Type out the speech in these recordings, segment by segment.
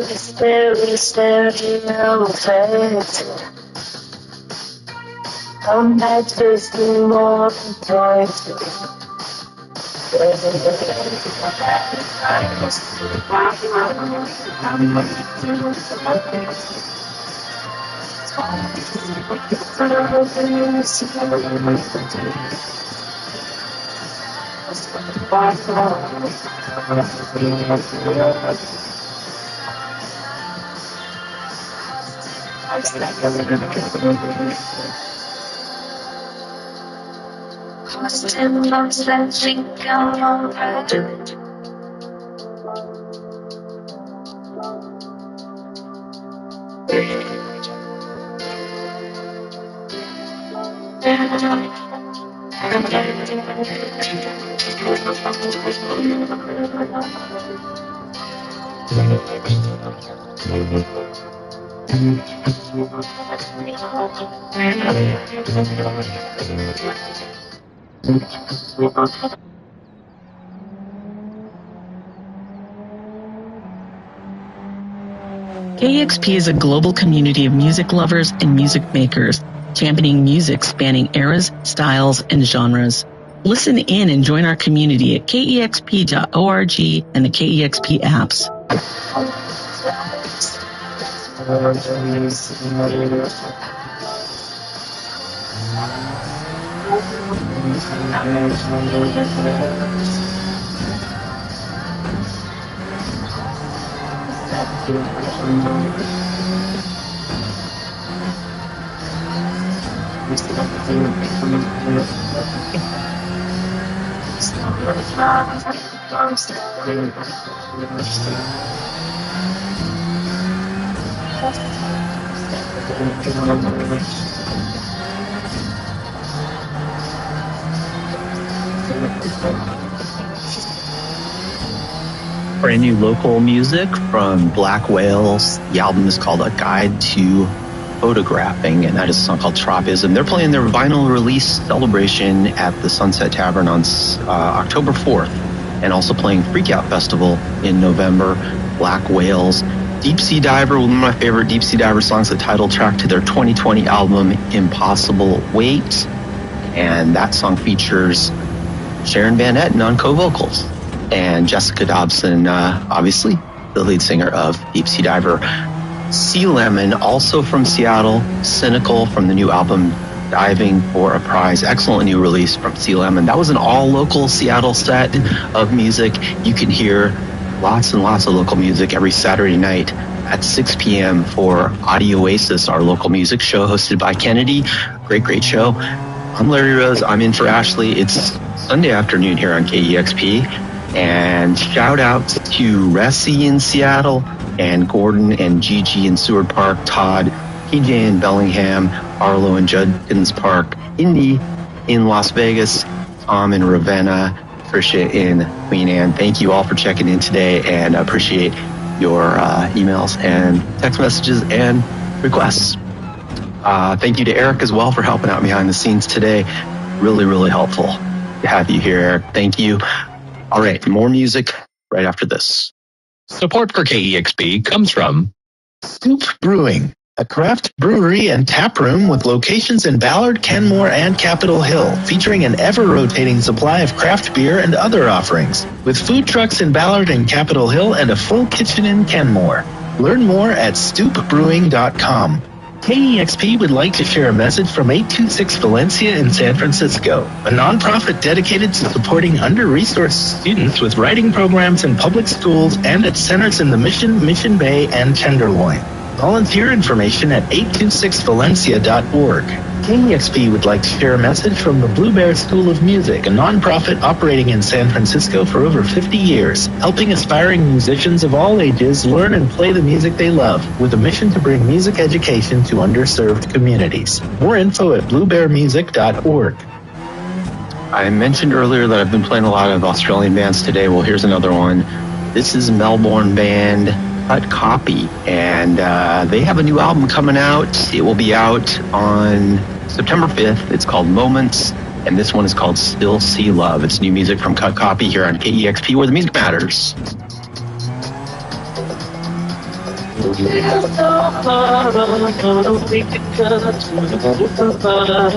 Very stereo effect. I'm not just more voices. Constant loves that think I'm alright. KEXP is a global community of music lovers and music makers, championing music spanning eras, styles, and genres. Listen in and join our community at kexp.org and the KEXP apps. Brand new local music from Black Whales. The album is called A Guide to Photographing, and that is a song called Tropism. They're playing their vinyl release celebration at the Sunset Tavern on October 4th, and also playing Freakout Festival in November. Black Whales. Deep Sea Diver, one of my favorite Deep Sea Diver songs, the title track to their 2020 album, Impossible Wait. And that song features Sharon Van Etten on co-vocals, and Jessica Dobson, obviously, the lead singer of Deep Sea Diver. Sea Lemon, also from Seattle. Cynical from the new album, Diving for a Prize. Excellent new release from Sea Lemon. That was an all-local Seattle set of music. You can hear lots and lots of local music every Saturday night at 6 p.m. for Audio Oasis, our local music show hosted by Kennedy. Great show. I'm Larry Rose. I'm in for Ashley. It's Sunday afternoon here on KEXP. And shout out to Ressie in Seattle, and Gordon and Gigi in Seward Park, Todd, PJ in Bellingham, Arlo in Judkins Park, Indy in Las Vegas, Tom in Ravenna, Tricia in Queen Anne. Thank you all for checking in today, and I appreciate your emails and text messages and requests. Thank you to Eric as well for helping out behind the scenes today. Really helpful to have you here, Eric. Thank you. All right, more music right after this. Support for KEXP comes from Scoop Brewing, a craft brewery and tap room with locations in Ballard, Kenmore, and Capitol Hill, featuring an ever-rotating supply of craft beer and other offerings, with food trucks in Ballard and Capitol Hill and a full kitchen in Kenmore. Learn more at stoopbrewing.com. KEXP would like to share a message from 826 Valencia in San Francisco, a nonprofit dedicated to supporting under-resourced students with writing programs in public schools and at centers in the Mission, Mission Bay, and Tenderloin. Volunteer information at 826valencia.org. KEXP would like to share a message from the Blue Bear School of Music, a nonprofit operating in San Francisco for over 50 years, helping aspiring musicians of all ages learn and play the music they love, with a mission to bring music education to underserved communities. More info at bluebearmusic.org. I mentioned earlier that I've been playing a lot of Australian bands today. Well, here's another one. This is Melbourne band Cut Copy, and they have a new album coming out. It will be out on September 5th. It's called Moments, and this one is called Still See Love. It's new music from Cut Copy here on KEXP, where the music matters. It's so hard, I don't think it cuts for both of us.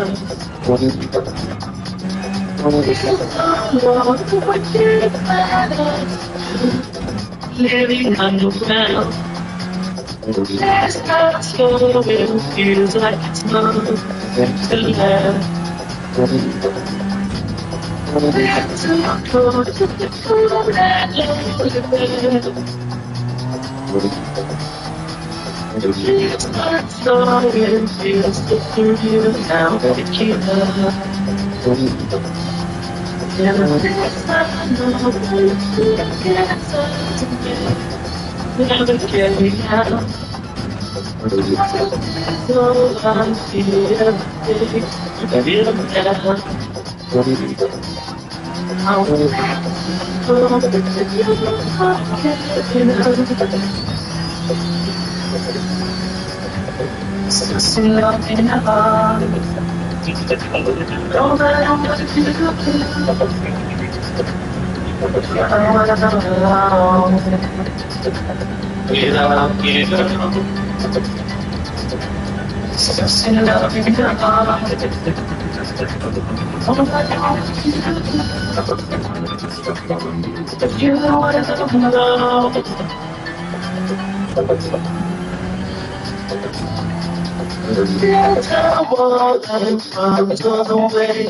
Living underground. That's not so it feels like it's not to last. That's too cold to go that it's not so it feels so surreal now that it keeps up. Never this I know never carry out. So I feel everything now. How you still love in the heart. Don't let them know if you I wanna know alone. Without you, still love in the heart. Don't let them you know what I don't know. That's how I want the way.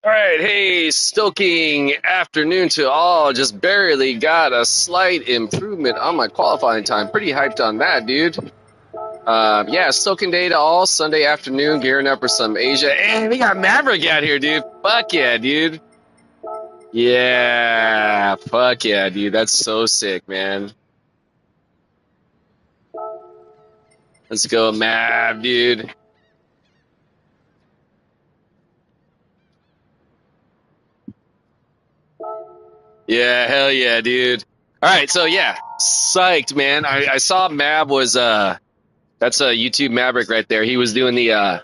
All right, hey, Stoking afternoon to all. Just barely got a slight improvement on my qualifying time. Pretty hyped on that, dude. Yeah, Stoking day to all. Sunday afternoon, gearing up for some Asia. And we got Maverick out here, dude. Fuck yeah, dude. Yeah, fuck yeah, dude. That's so sick, man. Let's go, Mav, dude. Yeah, hell yeah, dude. All right, so yeah, psyched, man. I saw Mav was that's a YouTube Maverick right there. He was doing the I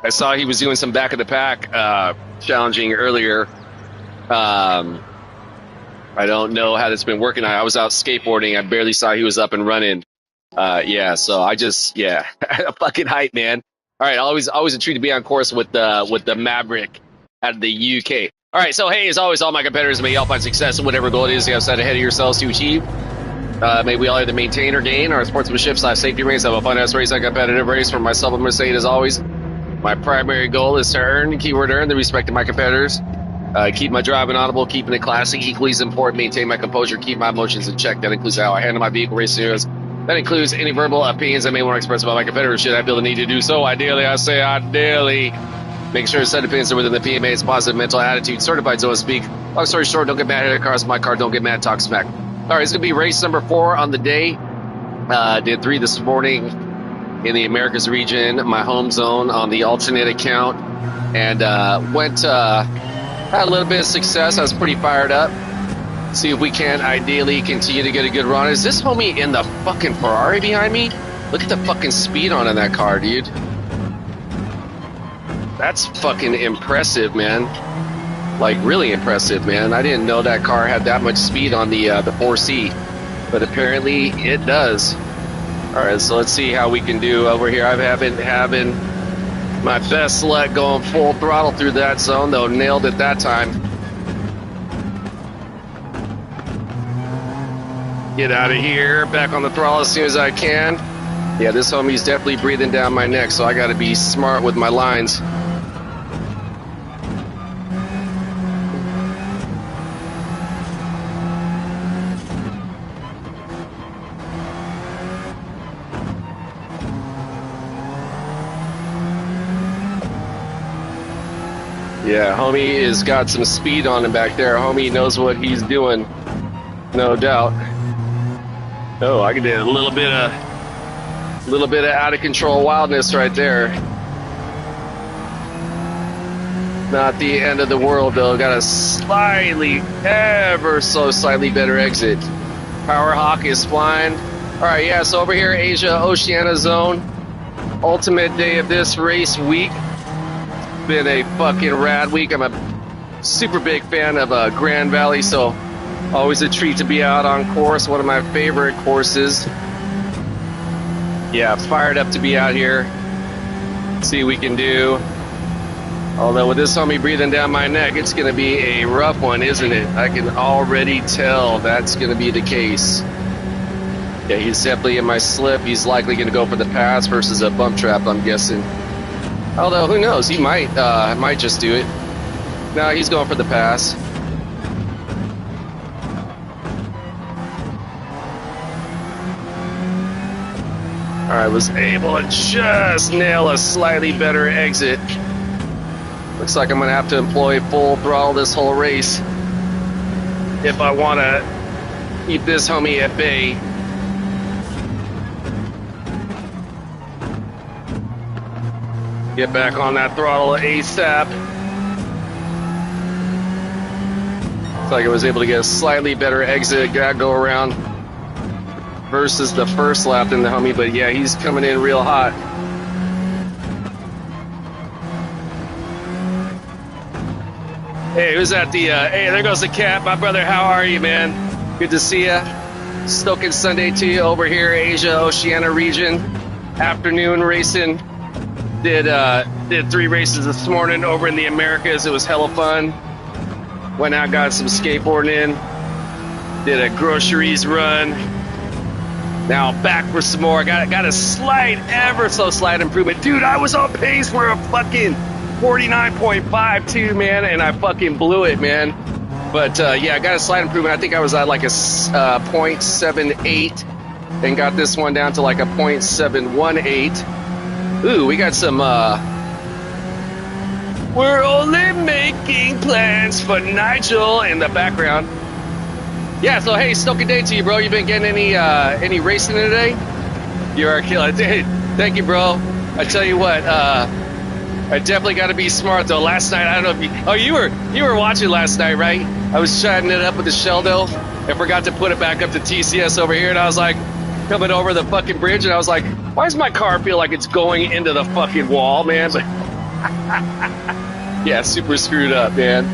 saw he was doing some back of the pack challenging earlier. I don't know how that's been working. I was out skateboarding. I barely saw he was up and running. Yeah, so I just fucking hype, man. All right, always a treat to be on course with the Maverick out of the UK. All right, so hey, as always, all my competitors, may y'all find success in whatever goal it is you have set ahead of yourselves to achieve. May we all either maintain or gain our sportsmanship / safety race, have a fun-ass race, a competitive race. For myself, I'm going to say it as always. My primary goal is to earn, keyword earn, the respect of my competitors. Keep my driving audible, keeping it classic, equally as important, maintain my composure, keep my emotions in check. That includes how I handle my vehicle race scenarios. That includes any verbal opinions I may want to express about my competitors should I feel the need to do so. Ideally, I say ideally. Make sure to set opinions are within the PMA's positive mental attitude, certified so to speak. Long story short, don't get mad at cars. My car, don't get mad, talk smack. All right, it's going to be race number 4 on the day. Did 3 this morning in the Americas region, my home zone on the alternate account, and had a little bit of success. I was pretty fired up. See if we can ideally continue to get a good run. Is this homie in the fucking Ferrari behind me? Look at the fucking speed on in that car, dude. That's fucking impressive, man. Like, really impressive, man. I didn't know that car had that much speed on the 4C, but apparently it does. All right, so let's see how we can do over here. I've been having my best luck going full throttle through that zone, though. Nailed it that time. Get out of here. Back on the throttle as soon as I can. Yeah, this homie's definitely breathing down my neck, so I got to be smart with my lines. Yeah, homie has got some speed on him back there. Homie knows what he's doing, no doubt. Oh, I can do a little bit of out of control wildness right there. Not the end of the world though. Got a slightly, ever so slightly better exit. Power Hawk is flying. All right, yeah. So over here, Asia Oceania Zone, ultimate day of this race week. Been a fucking rad week. I'm a super big fan of Grand Valley, so Always a treat to be out on course. One of my favorite courses. Yeah, fired up to be out here. See what we can do. Although with this homie breathing down my neck, it's going to be a rough one, isn't it? I can already tell that's going to be the case. Yeah, he's definitely in my slip. He's likely going to go for the pass versus a bump trap, I'm guessing. Although, who knows? He might just do it. No, he's going for the pass. All right, was able to just nail a slightly better exit. Looks like I'm going to have to employ full throttle this whole race if I want to keep this homie at bay. Get back on that throttle ASAP. Looks like I was able to get a slightly better exit, go around versus the first lap in the homie, but yeah, he's coming in real hot. Hey, who's at the, hey, there goes the cat. My brother, how are you, man? Good to see ya. Stoking Sunday to you over here, Asia Oceania region. Afternoon racing. Did 3 races this morning over in the Americas. It was hella fun. Went out, got some skateboarding in. Did a groceries run. Now back for some more. Got a slight, ever so slight improvement. Dude, I was on pace for a fucking 49.52, man, and I fucking blew it, man. But yeah, I got a slight improvement. I think I was at like a 0.78 and got this one down to like a 0.718. Ooh, we got some we're only making plans for Nigel in the background. Yeah, so hey, Stoking Day to you, bro. You been getting any racing today? You are a killer. Dude, thank you, bro. I tell you what, I definitely got to be smart though. Last night, I don't know if you were watching last night, right? I was chatting it up with the Sheldo and forgot to put it back up to TCS over here, and I was like coming over the fucking bridge, and I was like, why does my car feel like it's going into the fucking wall, man? But yeah, super screwed up, man.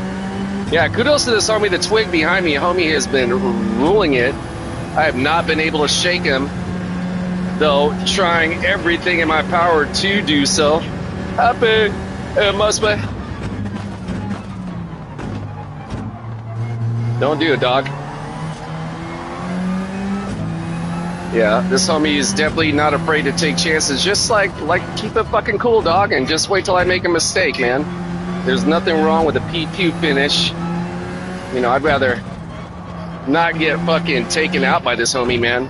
Yeah, kudos to this homie, the twig behind me. Homie has been ruling it. I have not been able to shake him, though trying everything in my power to do so. Happy, it must be. Don't do it, dog. Yeah, this homie is definitely not afraid to take chances. Just like keep it fucking cool, dog, and just wait till I make a mistake, man. There's nothing wrong with a P2 finish. You know, I'd rather not get fucking taken out by this homie, man.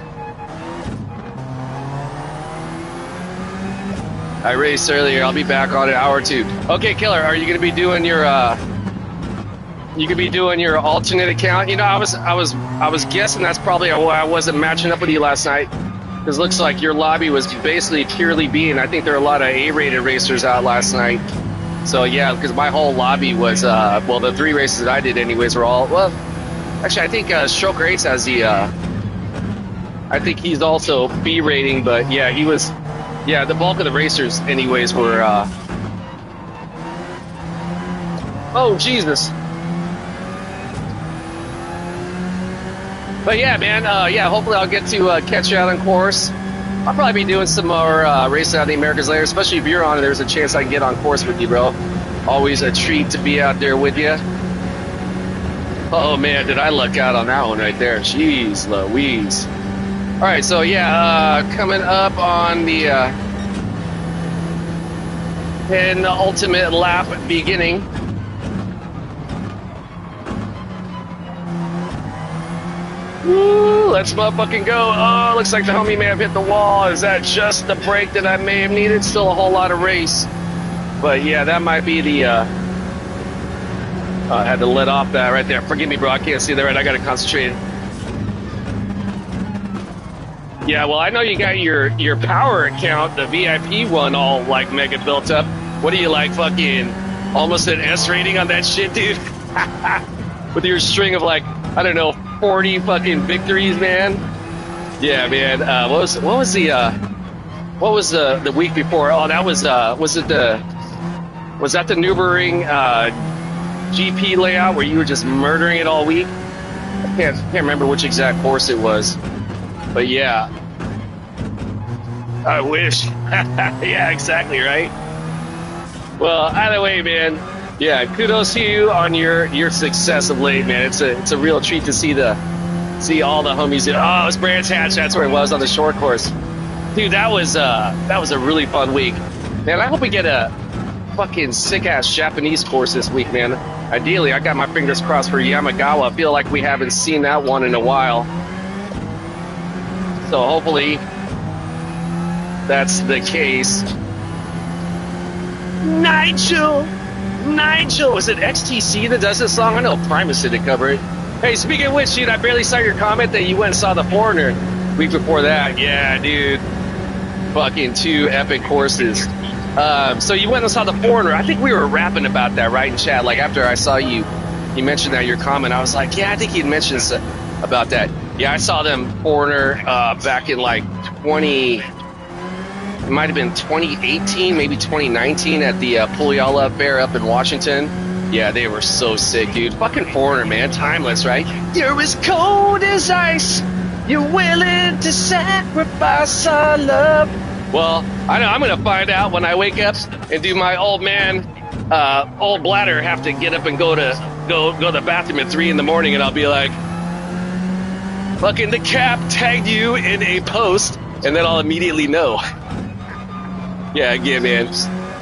I raced earlier. I'll be back on an hour or two. Okay, killer. Are you gonna be doing your alternate account? You know, I was guessing that's probably why I wasn't matching up with you last night. Because it looks like your lobby was basically purely B, and I think there are a lot of A-rated racers out last night. So yeah, because my whole lobby was, well, the 3 races that I did anyways were all, well, actually I think Stroker Ace has the, I think he's also B rating, but yeah, he was, yeah, the bulk of the racers anyways were, oh, Jesus. But yeah, man, yeah, hopefully I'll get to catch you out on course. I'll probably be doing some more racing out in the Americas later, especially if you're on it. There's a chance I can get on course with you, bro. Always a treat to be out there with you. Oh, man, did I luck out on that one right there. Jeez Louise. All right, so yeah, coming up on the penultimate lap beginning. Woo, let's motherfucking go. Oh, looks like the homie may have hit the wall. Is that just the break that I may have needed? Still a whole lot of race. But yeah, that might be the, I had to let off that right there. Forgive me, bro. I can't see that right. I got to concentrate. Yeah, well, I know you got your power account, the VIP one, all like mega built up. What are you like, fucking almost an S rating on that shit, dude? With your string of like, I don't know, 40 fucking victories, man. Yeah, man. What was the week before? Oh, that was that the Nürburgring GP layout where you were just murdering it all week? Can't remember which exact course it was, but yeah. I wish. Yeah, exactly, right? Well, either way, man. Yeah, kudos to you on your success of late, man. It's a real treat to see all the homies. Oh, it was Brands Hatch. That's where it was on the short course, dude. That was a really fun week, man. I hope we get a fucking sick ass Japanese course this week, man. Ideally, I got my fingers crossed for Yamagawa. I feel like we haven't seen that one in a while, so hopefully that's the case. Nigel, is it XTC that does this song? I know Primus did cover it. Hey, speaking of which, dude, I barely saw your comment that you went and saw The Foreigner week before that. Yeah, dude, fucking 2 epic courses. So you went and saw The Foreigner. I think we were rapping about that, right, in chat. Like after I saw you mentioned that in your comment, I was like, yeah, I think you'd mentioned about that. Yeah, I saw them Foreigner back in like it might have been 2018, maybe 2019 at the Puyallup Fair up in Washington. Yeah, they were so sick, dude. Fucking Foreigner, man. Timeless, right? You're as cold as ice. You're willing to sacrifice our love. Well, I know I'm going to find out when I wake up and do my old bladder have to get up and go to the bathroom at 3 in the morning, and I'll be like, fucking the Cap tagged you in a post, and then I'll immediately know. Yeah, again, man,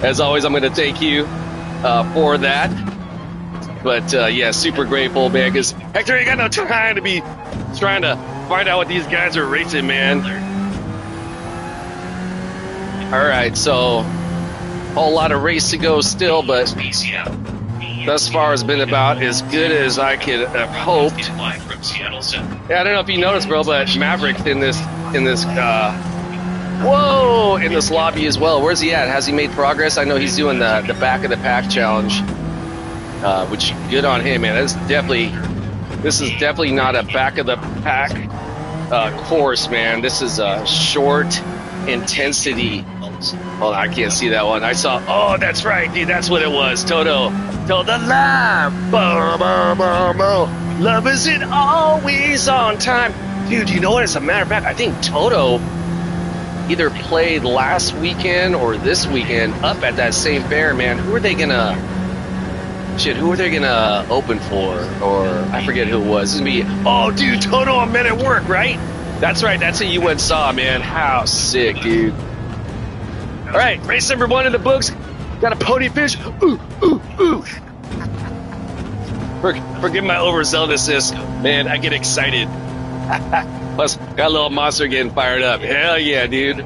as always, I'm going to thank you for that. But, yeah, super grateful, man, because Hector ain't got no time to be trying to find out what these guys are racing, man. All right, so a whole lot of race to go still, but thus far has been about as good as I could have hoped. Yeah, I don't know if you noticed, bro, but Maverick's in this lobby as well. Where's he at? Has he made progress? I know he's doing the back of the pack challenge, which good on him, man. This is definitely not a back of the pack course, man. This is a short intensity. Hold on, I can't see that one. I saw. Oh, that's right, dude. That's what it was. Toto the line. Love isn't always on time, dude. You know what? As a matter of fact, I think Toto either played last weekend or this weekend up at that same fair, man. Who are they gonna open for? Or I forget who it was. It's gonna be, oh, dude, Toto on Men at Work, right? That's right. That's who you went and saw, man. How sick, dude. All right, race number 1 in the books. Got a pony fish. Ooh, ooh, ooh. Forgive my overzealousness, man. I get excited. Plus, got a little monster getting fired up. Hell yeah, dude.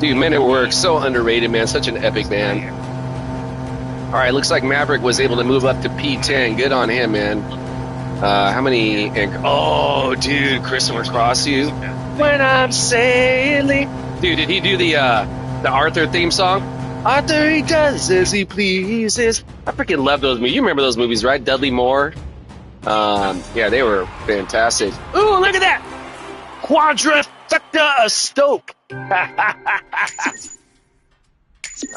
Dude, Men at Work, so underrated, man. Such an epic band. All right, looks like Maverick was able to move up to P10. Good on him, man. How many? Oh, dude, Christopher Cross you. When I'm sailing. Dude, did he do the Arthur theme song? Arthur, he does as he pleases. I freaking love those movies. You remember those movies, right? Dudley Moore. Yeah, they were fantastic. Ooh, look at that! Quadrifecta of Stoke.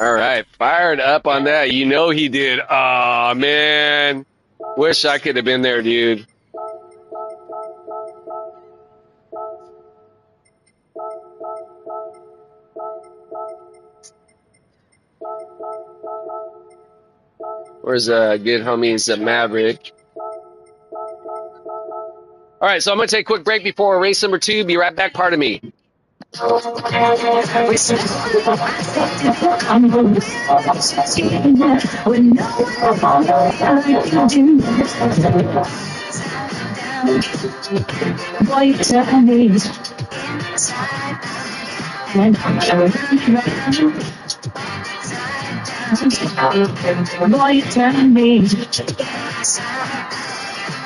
All right, fired up on that. You know he did. Aw, man. Wish I could have been there, dude. Where's good homies Maverick? All right, so I'm going to take a quick break before race number 2. Be right back, pardon me.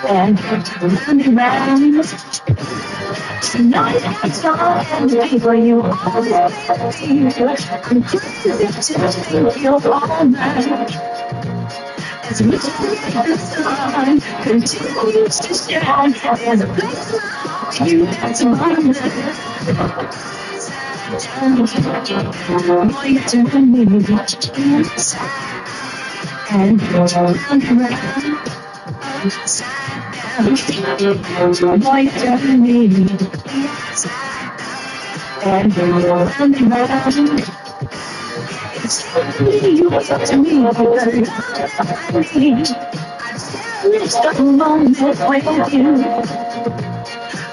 And running around tonight, it's all for you. As we take the sun, continues to shine as a place you that's my boy, you turn me inside and you're running around. Boy, tell me, and you're running around. It's funny you up to me, it's the moment with you.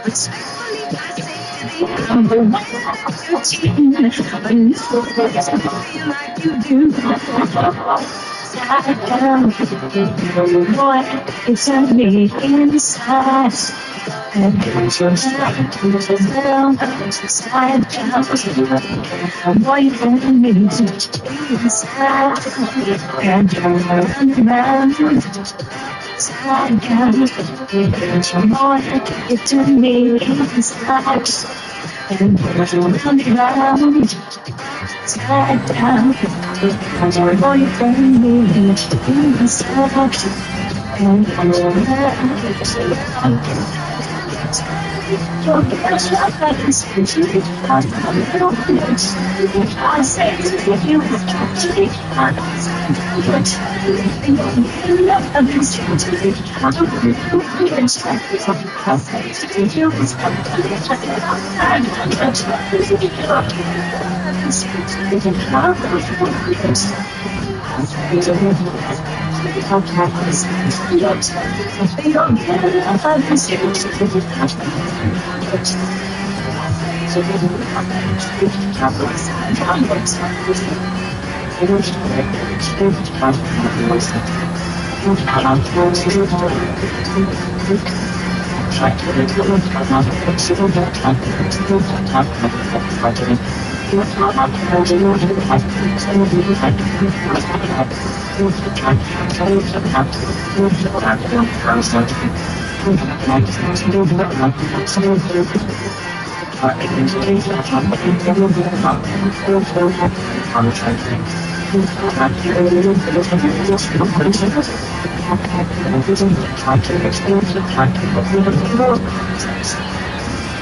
It's I'm the one you're cheating. I know it's feel like you do. Side down, boy, it's on me inside. And it's your side down, side down. Boy, you bring me inside. And you're running around. Side down, boy, it's on me inside. And running around, side down. Boy, you bring me inside. And I say to you,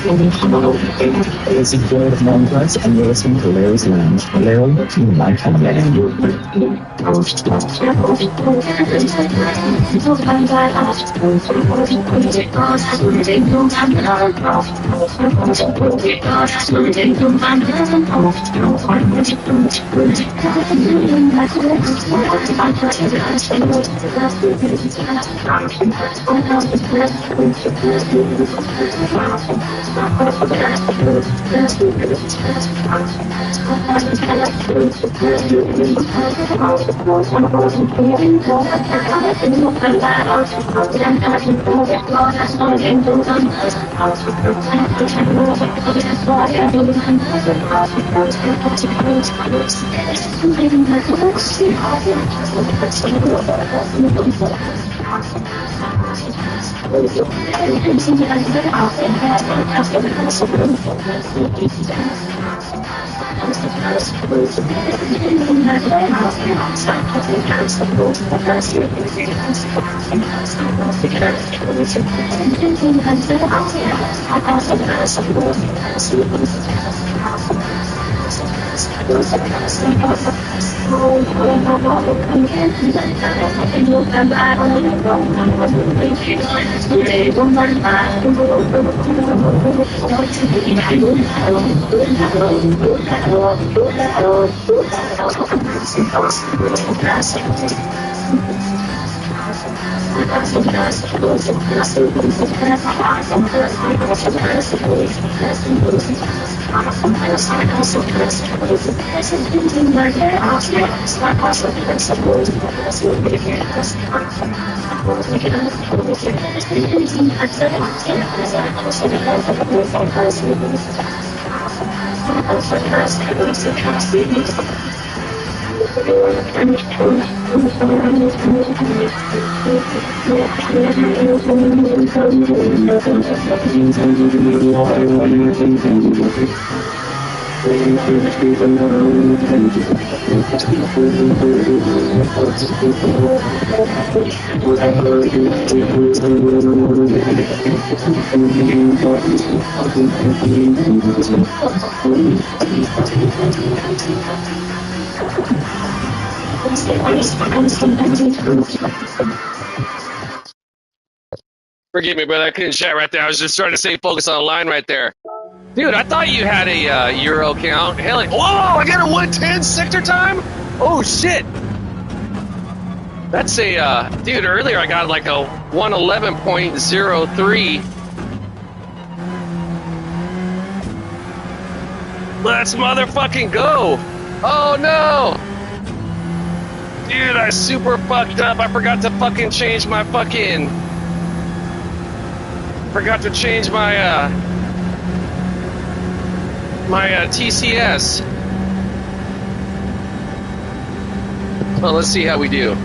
It's a good of Mongrels and you're listening to Larry's Lounge. Larry, you might come Forgive me, brother. I couldn't chat right there. I was just trying to stay focused on the line right there. Dude, I thought you had a Euro count. Hell, whoa! I got a 110 sector time. Oh shit! That's a dude. Earlier I got like a 111.03. Let's motherfucking go! Oh no! Dude, I super fucked up. I forgot to fucking change my fucking. Forgot to change my TCS. Well, let's see how we do.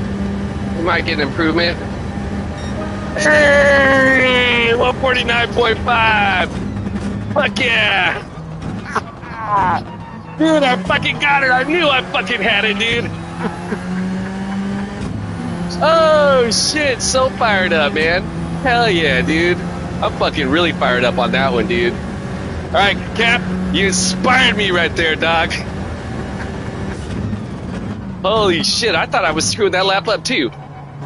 We might get an improvement. Hey, 149.5. Fuck yeah. Dude, I fucking got it. I knew I fucking had it, dude. Oh, shit. So fired up, man. Hell yeah, dude. I'm fucking really fired up on that one, dude. All right, Cap, you inspired me right there, dog. Holy shit, I thought I was screwing that lap up too.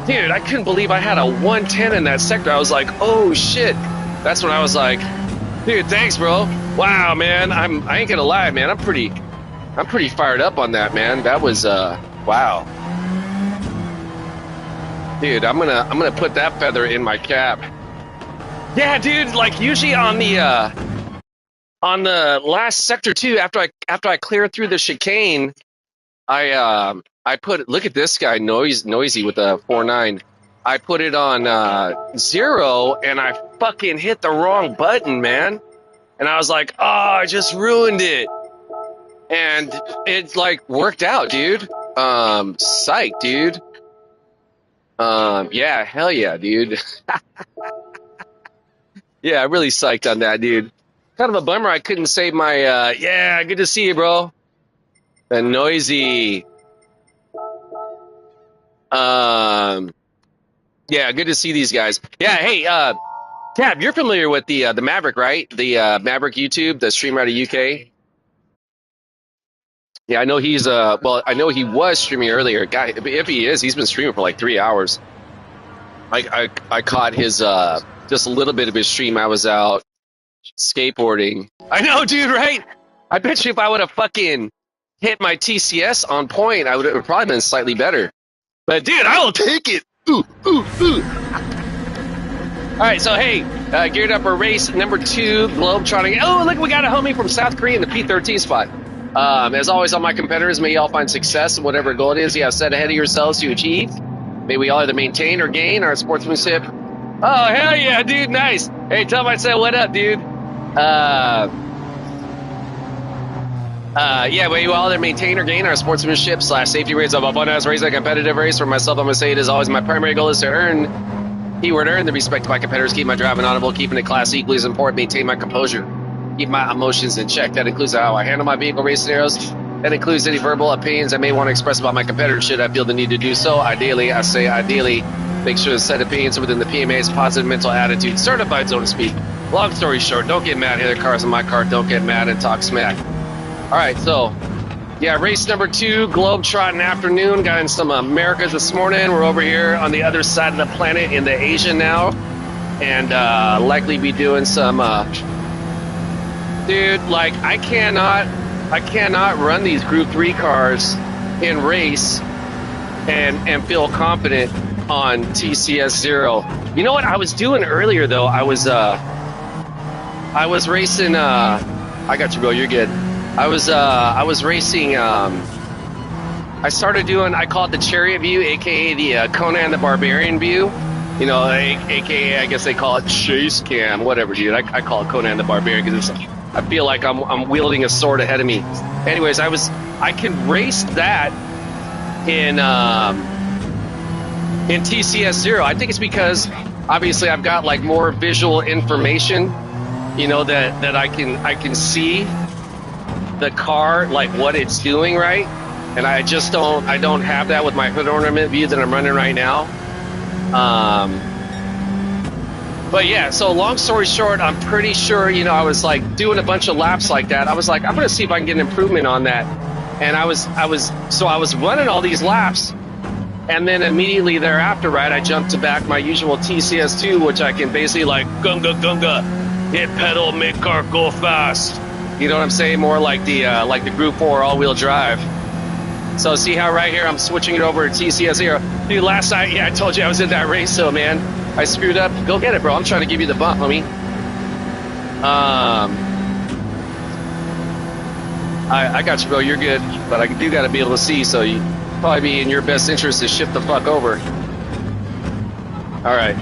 Dude, I couldn't believe I had a 110 in that sector. I was like, oh shit. That's when I was like, dude, thanks, bro. Wow, man. I ain't gonna lie, man. I'm pretty fired up on that, man. That was wow. Dude, I'm gonna put that feather in my cap. Yeah, dude, like usually on the last sector too, after I clear through the chicane, I put, look at this guy, noisy with a 4.9. I put it on 0 and I fucking hit the wrong button, man. And I was like, oh, I just ruined it. And it like worked out, dude. Psych, dude. Yeah, hell yeah, dude. Yeah, I'm really psyched on that, dude. Kind of a bummer I couldn't save my, yeah, good to see you, bro. The noisy. Yeah, good to see these guys. Yeah, hey, Tab, you're familiar with the Maverick, right? The Maverick YouTube, the streamer out of UK. Yeah, I know he's well, I know he was streaming earlier. Guy, if he is, he's been streaming for like 3 hours. I caught his just a little bit of his stream. I was out skateboarding. I know, dude, right? I bet you if I would have fucking hit my TCS on point, I would have probably been slightly better. But dude, I will take it. Ooh, ooh, ooh. All right, so hey, geared up for race number 2, Globetrotting. Oh, look, we got a homie from South Korea in the P13 spot. As always, all my competitors, may you all find success in whatever goal it is you have set ahead of yourselves to achieve. May we all either maintain or gain our sportsmanship. Oh, hell yeah, dude, nice. Hey, tell him I said what up, dude. Yeah, may we all either maintain or gain our sportsmanship / safety rates of a fun-ass race, a competitive race. For myself, I'm going to say it is always my primary goal is to earn the respect of my competitors, keep my driving honorable, keeping the class equally as important, maintain my composure, keep my emotions in check. That includes how I handle my vehicle race scenarios. That includes any verbal opinions I may want to express about my competitors should I feel the need to do so. Ideally, make sure to set opinions within the PMA's positive mental attitude, certified, so to speak. Long story short, don't get mad, hit the cars in my car, don't get mad and talk smack. All right, so, yeah, race number 2, Globetrotting afternoon. Got in some Americas this morning. We're over here on the other side of the planet in the Asia now. And likely be doing some... dude, like, I cannot run these Group 3 cars in race and feel confident on TCS 0. You know what I was doing earlier, though? I was racing... I got you, bro. You're good. I was racing, I started doing, I call it the Chariot view, aka the Conan the Barbarian view, you know, aka I guess they call it Chase Cam, whatever, dude. I call it Conan the Barbarian because I feel like I'm wielding a sword ahead of me. Anyways, I can race that in TCS 0. I think it's because obviously I've got like more visual information, you know, that I can see the car, like what it's doing, right? And I don't have that with my hood ornament view that I'm running right now. But yeah, so long story short, I'm pretty sure, you know, I was like doing a bunch of laps like that. I was like, I'm gonna see if I can get an improvement on that. And I was running all these laps, And then immediately thereafter, right, I jumped to back my usual TCS2, which I can basically like gunga gunga, hit pedal, make car go fast. You know what I'm saying? More like the Group 4 all-wheel drive. So see how right here I'm switching it over to TCS here. Dude, last night, yeah, I told you I was in that race, so man, I screwed up. Go get it, bro. I'm trying to give you the bump, homie. I got you, bro. You're good, but I do got to be able to see, so you probably be in your best interest to shift the fuck over. All right.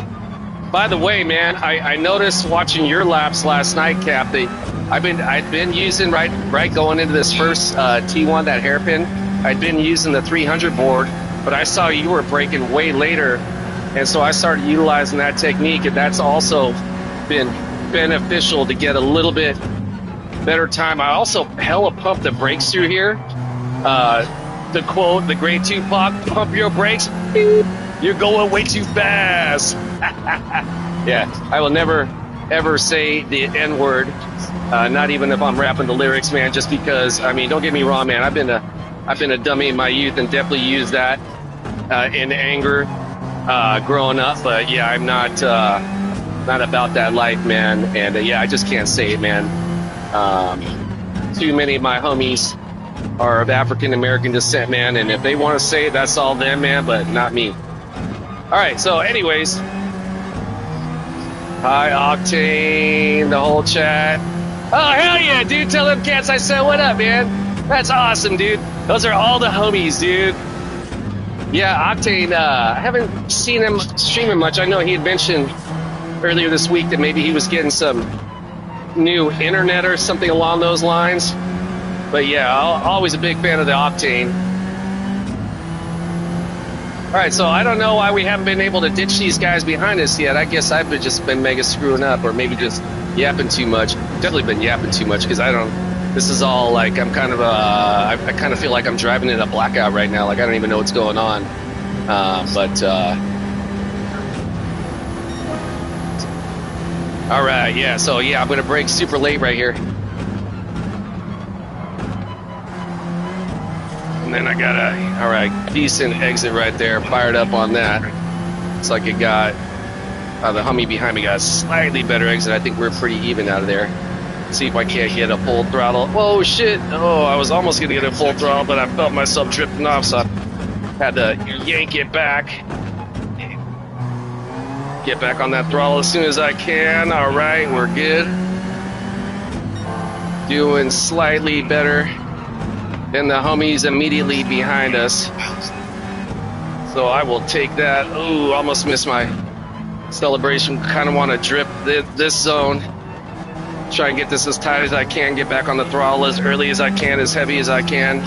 By the way, man, I noticed watching your laps last night, Cap, that I'd been using right going into this first T1, that hairpin. I'd been using the 300 board, but I saw you were braking way later, and so I started utilizing that technique, and that's also been beneficial to get a little bit better time. I also hella pumped the brakes through here. To quote the great Tupac, pump your brakes, beep, you're going way too fast. Yeah, I will never ever say the N-word, not even if I'm rapping the lyrics, man, just because, I mean, don't get me wrong, man, I've been a dummy in my youth and definitely used that in anger growing up, but yeah, I'm not about that life, man, and yeah, I just can't say it, man. Too many of my homies are of African American descent, man, and if they want to say it, that's all them, man, but not me. All right, so anyways, hi Octane, the whole chat. Oh hell yeah, dude! Tell them cats I said what up, man. That's awesome, dude. Those are all the homies, dude. Yeah, Octane. I haven't seen him streaming much. I know he had mentioned earlier this week that maybe he was getting some new internet or something along those lines. But yeah, always a big fan of the Octane. All right, so I don't know why we haven't been able to ditch these guys behind us yet. I guess I've just been mega screwing up, or maybe just yapping too much. Definitely been yapping too much because this is all like I kind of feel like I'm driving in a blackout right now. Like I don't even know what's going on. All right, yeah. So yeah, I'm gonna brake super late right here. And then I got a decent exit right there, fired up on that. It's like it got, the Hummy behind me got a slightly better exit. I think we're pretty even out of there. See if I can't get a full throttle. Whoa, shit. Oh, I was almost going to get a full throttle, but I felt myself drifting off, so I had to yank it back. Get back on that throttle as soon as I can. All right, we're good. Doing slightly better than the homies immediately behind us. So I will take that. Ooh, almost missed my celebration. Kind of want to drip this zone. Try and get this as tight as I can. Get back on the throttle as early as I can, as heavy as I can.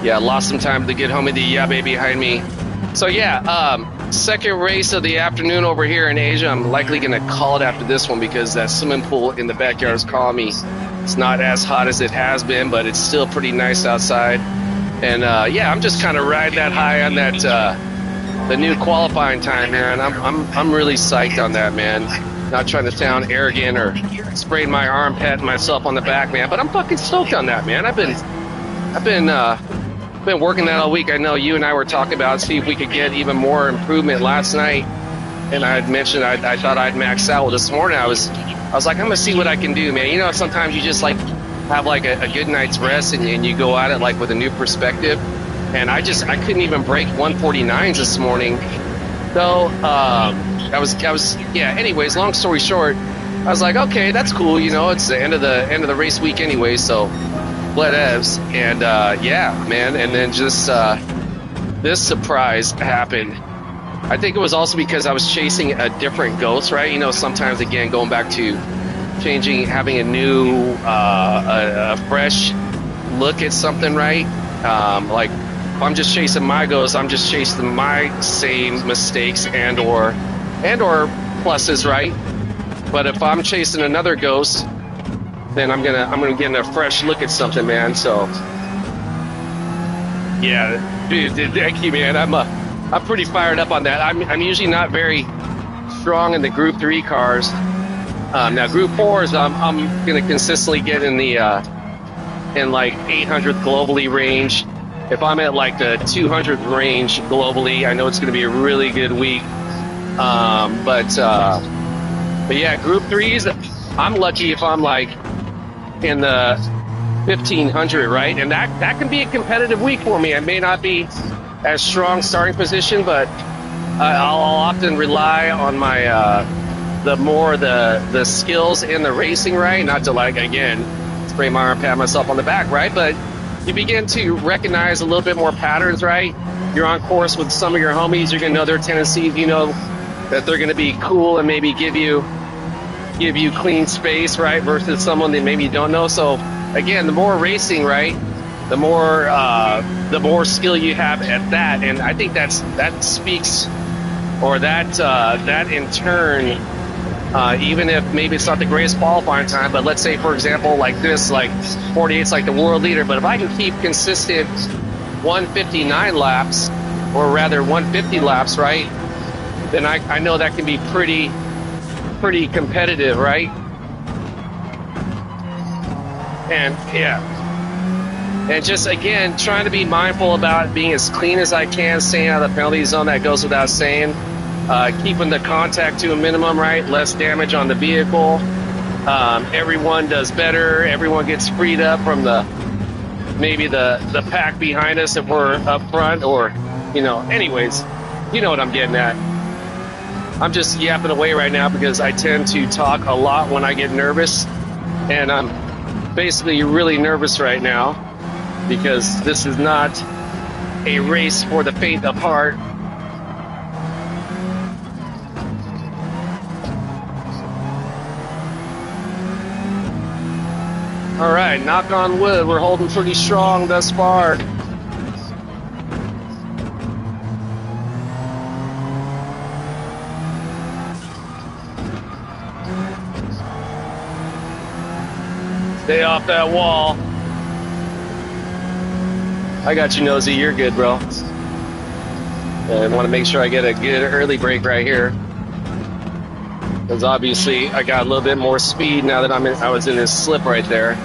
Yeah, lost some time to get homie the yabe behind me. So yeah, second race of the afternoon over here in Asia. I'm likely going to call it after this one because that swimming pool in the backyard is calling me. It's not as hot as it has been, but it's still pretty nice outside. And yeah, I'm just kind of riding that high on that the new qualifying time, man. I'm really psyched on that, man. Not trying to sound arrogant or spraying my arm, patting myself on the back, man. But I'm fucking stoked on that, man. I've been working that all week. I know you and I were talking about see if we could get even more improvement last night. And I had mentioned I thought I'd max out. Well, this morning I was like, I'm gonna see what I can do, man. You know, sometimes you just like have like a good night's rest and you go at it like with a new perspective. And I couldn't even break 149s this morning. So I was yeah. Anyways, long story short, I was like, okay, that's cool. You know, it's the end of the race week anyway. So whatevs. And yeah, man. And then just this surprise happened. I think it was also because I was chasing a different ghost, right? You know, sometimes, again, going back to having a new, a fresh look at something, right? Like, if I'm just chasing my ghost, I'm just chasing my same mistakes and or pluses, right? But if I'm chasing another ghost, then I'm gonna get a fresh look at something, man. So, yeah, dude, thank you, man. I'm pretty fired up on that. I'm usually not very strong in the Group 3 cars. Now Group 4s, I'm gonna consistently get in the in like 800th globally range. if I'm at like the 200th range globally, I know it's going to be a really good week. But yeah, group threes, I'm lucky if I'm like in the 1500, right? And that can be a competitive week for me. I may not be as strong starting position, but I'll often rely on my the skills in the racing, right? Not to like again spray my arm, pat myself on the back, right? But you begin to recognize a little bit more patterns, right? You're on course with some of your homies. You're gonna know their tendencies. You know that they're gonna be cool and maybe give you clean space, right? Versus someone that maybe you don't know. So again, the more racing, right? The more skill you have at that, and I think that speaks, or that in turn, even if maybe it's not the greatest qualifying time, but let's say for example like this, like 48's like the world leader, but if I can keep consistent 159 laps, or rather 150 laps, right? Then I know that can be pretty competitive, right? And yeah. And just, again, trying to be mindful about being as clean as I can, staying out of the penalty zone. That goes without saying. Keeping the contact to a minimum, right? Less damage on the vehicle. Everyone does better. Everyone gets freed up from maybe the pack behind us if we're up front, or, anyways, you know what I'm getting at. I'm just yapping away right now because I tend to talk a lot when I get nervous. And I'm basically really nervous right now, because this is not a race for the faint of heart. All right, knock on wood, we're holding pretty strong thus far. Stay off that wall. I got you, Nosy. You're good, bro. I want to make sure I get a good early break right here, because obviously I got a little bit more speed now that I was in this slip right there.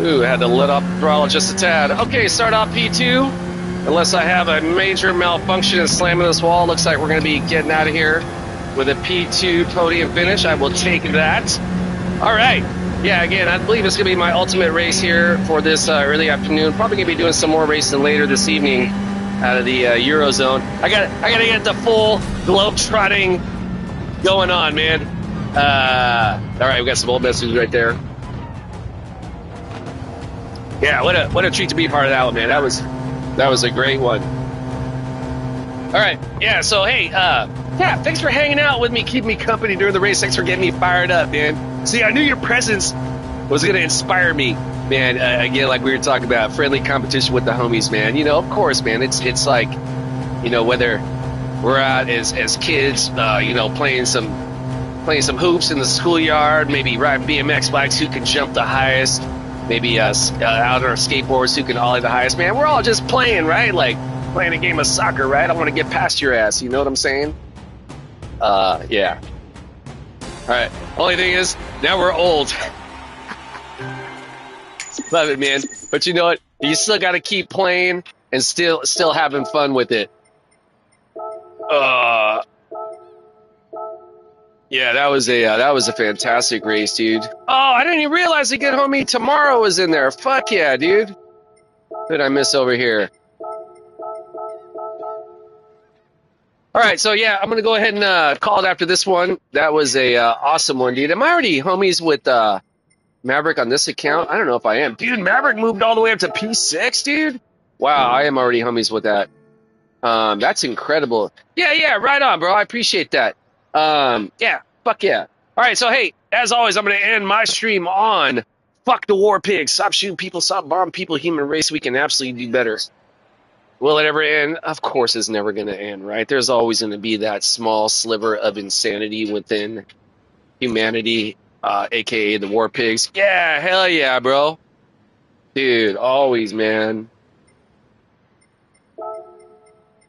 Ooh, I had to let off the throttle just a tad. Okay, start off P2. Unless I have a major malfunction and slamming this wall, looks like we're going to be getting out of here with a P2 podium finish. I will take that. All right. Yeah, again, I believe it's going to be my ultimate race here for this early afternoon. Probably going to be doing some more racing later this evening out of the Eurozone. I got to get the full globe trotting going on, man. All right, we got some old messages right there. Yeah, what a treat to be part of that one, man. That was a great one. All right, yeah. So hey, yeah, thanks for hanging out with me, keeping me company during the race. Thanks for getting me fired up, man. See, I knew your presence was going to inspire me, man. Again, like we were talking about, friendly competition with the homies, man. Of course, man. It's like, whether we're out as kids, playing some hoops in the schoolyard, maybe ride BMX bikes, who can jump the highest, maybe out on our skateboards, who can ollie the highest, man. We're all just playing, right? Like playing a game of soccer, right? I want to get past your ass. You know what I'm saying? Yeah. All right. Only thing is, now we're old. Love it, man. But you know what? You still got to keep playing and still having fun with it. Yeah, that was a fantastic race, dude. Oh, I didn't even realize the good homie Tomorrow was in there. Fuck yeah, dude. What did I miss over here? All right, so yeah, I'm gonna go ahead and call it after this one. That was a awesome one, dude. Am I already homies with Maverick on this account? I don't know if I am. Dude, Maverick moved all the way up to P6, dude. Wow, I am already homies with that. That's incredible. Yeah, right on, bro. I appreciate that. Yeah, fuck yeah. All right, so hey, as always, I'm gonna end my stream on fuck the war pigs. Stop shooting people, stop bombing people, human race. We can absolutely do better. Will it ever end? Of course it's never going to end, right? There's always going to be that small sliver of insanity within humanity, a.k.a. the war pigs. Yeah, hell yeah, bro. Dude, always, man.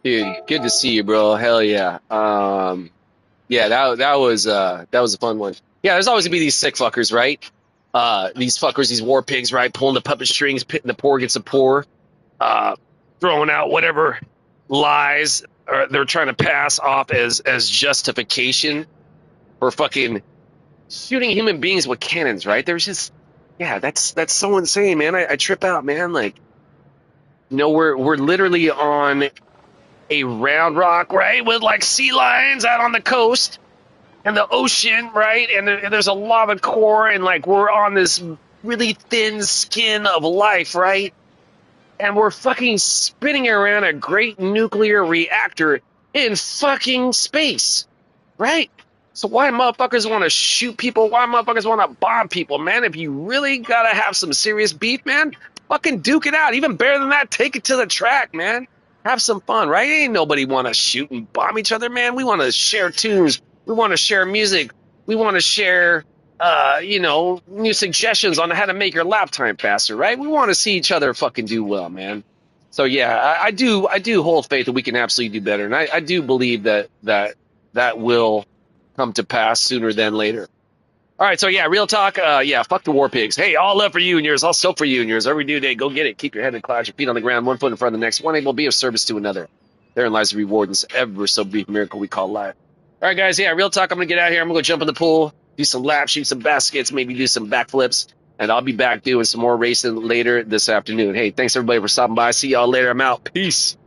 Dude, good to see you, bro. Hell yeah. Yeah, that was a fun one. Yeah, there's always going to be these sick fuckers, right? These fuckers, these war pigs, right, pulling the puppet strings, pitting the poor against the poor, throwing out whatever lies they're trying to pass off as justification for fucking shooting human beings with cannons, right? There's just, yeah, that's so insane, man. I trip out, man. Like, you know, we're literally on a round rock, right, with like sea lions out on the coast and the ocean, right, and there's a lava core, and like we're on this really thin skin of life, right, and we're fucking spinning around a great nuclear reactor in fucking space, right? So why motherfuckers want to shoot people? Why motherfuckers want to bomb people, man? If you really gotta have some serious beef, man, fucking duke it out. Even better than that, take it to the track, man. Have some fun, right? Ain't nobody want to shoot and bomb each other, man. We want to share tunes. We want to share music. We want to share, you know, new suggestions on how to make your lap time faster, right? We want to see each other fucking do well, man. So yeah, I do hold faith that we can absolutely do better, and I do believe that will come to pass sooner than later. All right, so yeah, real talk. Yeah, fuck the war pigs. Hey, all love for you and yours. All soap for you and yours. Every new day, go get it. Keep your head in the clouds, your feet on the ground, one foot in front of the next. One able to be of service to another. Therein lies the reward in this ever so brief miracle we call life. All right, guys. Yeah, real talk. I'm gonna get out here. I'm gonna go jump in the pool, do some laps, shoot some baskets, maybe do some backflips, and I'll be back doing some more racing later this afternoon. Hey, thanks everybody for stopping by. See y'all later. I'm out. Peace.